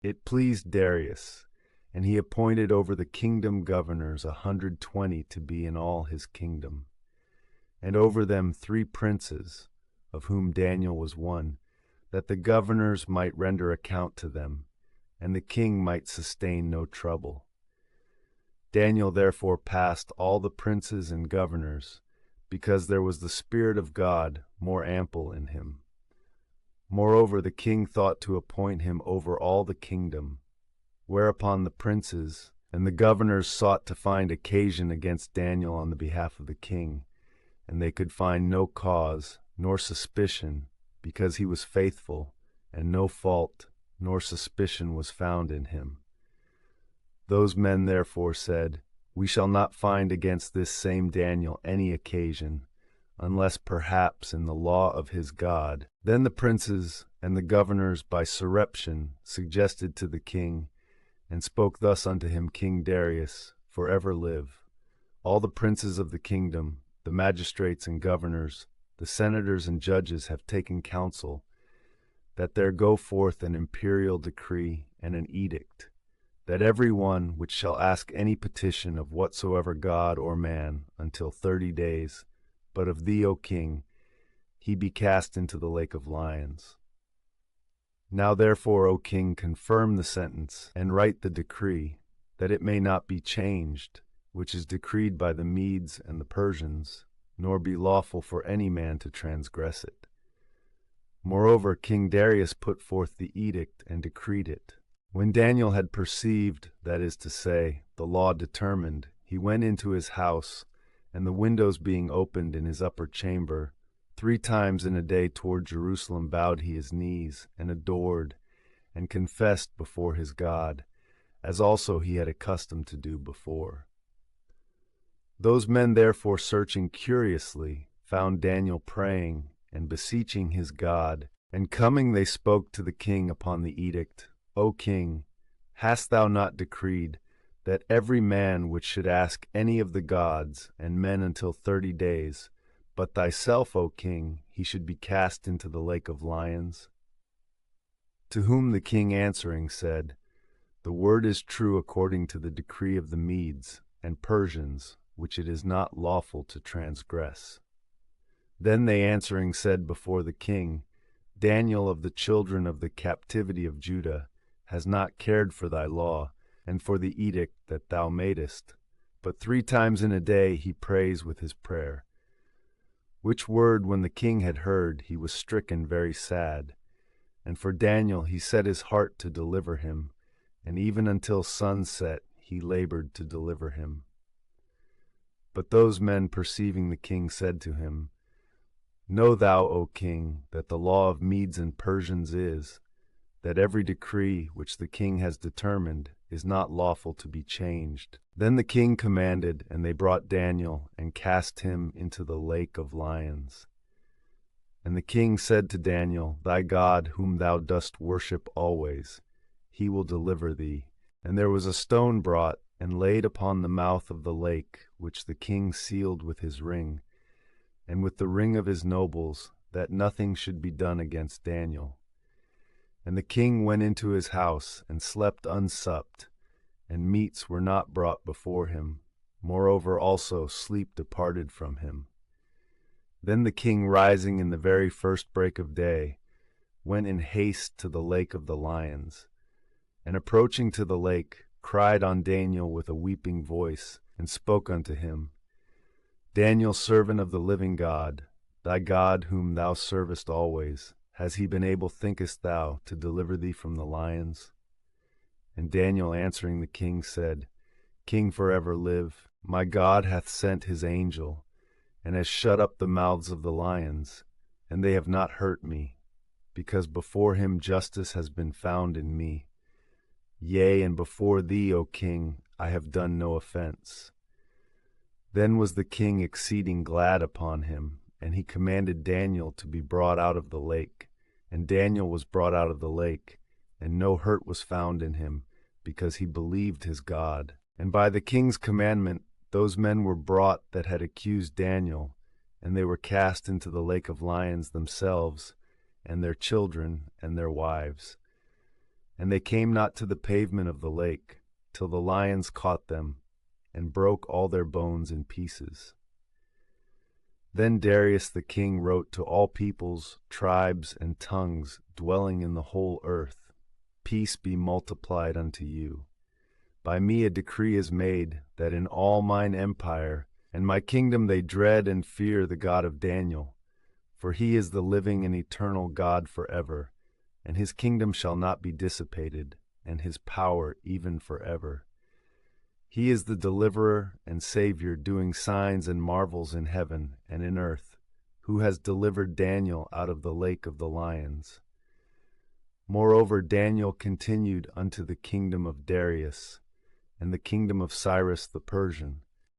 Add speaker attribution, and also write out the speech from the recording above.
Speaker 1: It pleased Darius, and he appointed over the kingdom governors 120 to be in all his kingdom, and over them 3 princes, of whom Daniel was one, that the governors might render account to them, and the king might sustain no trouble. Daniel therefore passed all the princes and governors, because there was the Spirit of God more ample in him. Moreover, the king thought to appoint him over all the kingdom, whereupon the princes and the governors sought to find occasion against Daniel on the behalf of the king, and they could find no cause nor suspicion, because he was faithful, and no fault nor suspicion was found in him. Those men therefore said, "We shall not find against this same Daniel any occasion, unless perhaps in the law of his God." Then the princes and the governors by surreption suggested to the king, and spoke thus unto him, King Darius, forever live. All the princes of the kingdom, the magistrates and governors, the senators and judges have taken counsel, that there go forth an imperial decree and an edict, that every one which shall ask any petition of whatsoever god or man until 30 days, but of thee, O king, he be cast into the lake of lions. Now therefore, O king, confirm the sentence, and write the decree, that it may not be changed, which is decreed by the Medes and the Persians, nor be lawful for any man to transgress it. Moreover, King Darius put forth the edict and decreed it. When Daniel had perceived, that is to say, the law determined, he went into his house, and the windows being opened in his upper chamber, 3 times in a day toward Jerusalem bowed he his knees, and adored, and confessed before his God, as also he had accustomed to do before. Those men therefore searching curiously found Daniel praying and beseeching his God, and coming they spoke to the king upon the edict, O king, hast thou not decreed that every man which should ask any of the gods and men until 30 days, but thyself, O king, he should be cast into the lake of lions? To whom the king answering said, The word is true according to the decree of the Medes and Persians, which it is not lawful to transgress. Then they answering said before the king, Daniel of the children of the captivity of Judah has not cared for thy law, and for the edict that thou madest, but 3 times in a day he prays with his prayer. Which word when the king had heard, he was stricken very sad, and for Daniel he set his heart to deliver him, and even until sunset he labored to deliver him. But those men perceiving the king said to him, Know thou, O king, that the law of Medes and Persians is, that every decree which the king has determined is not lawful to be changed. Then the king commanded, and they brought Daniel, and cast him into the lake of lions. And the king said to Daniel, Thy God, whom thou dost worship always, he will deliver thee. And there was a stone brought, and laid upon the mouth of the lake, which the king sealed with his ring, and with the ring of his nobles, that nothing should be done against Daniel. And the king went into his house, and slept unsupped, and meats were not brought before him. Moreover also sleep departed from him. Then the king, rising in the very first break of day, went in haste to the lake of the lions, and approaching to the lake, cried on Daniel with a weeping voice, and spoke unto him, Daniel, servant of the living God, thy God whom thou servest always, has he been able, thinkest thou, to deliver thee from the lions? And Daniel answering the king said, King, forever live. My God hath sent his angel, and has shut up the mouths of the lions, and they have not hurt me, because before him justice has been found in me. Yea, and before thee, O king, I have done no offense. Then was the king exceeding glad upon him, and he commanded Daniel to be brought out of the lake. And Daniel was brought out of the lake, and no hurt was found in him, because he believed his God. And by the king's commandment those men were brought that had accused Daniel, and they were cast into the lake of lions themselves, and their children, and their wives. And they came not to the pavement of the lake, till the lions caught them, and broke all their bones in pieces. Then Darius the king wrote to all peoples, tribes, and tongues dwelling in the whole earth, Peace be multiplied unto you. By me a decree is made, that in all mine empire and my kingdom they dread and fear the God of Daniel, for he is the living and eternal God forever, and his kingdom shall not be dissipated, and his power even forever. He is the deliverer and Savior, doing signs and marvels in heaven and in earth, who has delivered Daniel out of the lake of the lions. Moreover, Daniel continued unto the kingdom of Darius, and the kingdom of Cyrus the Persian,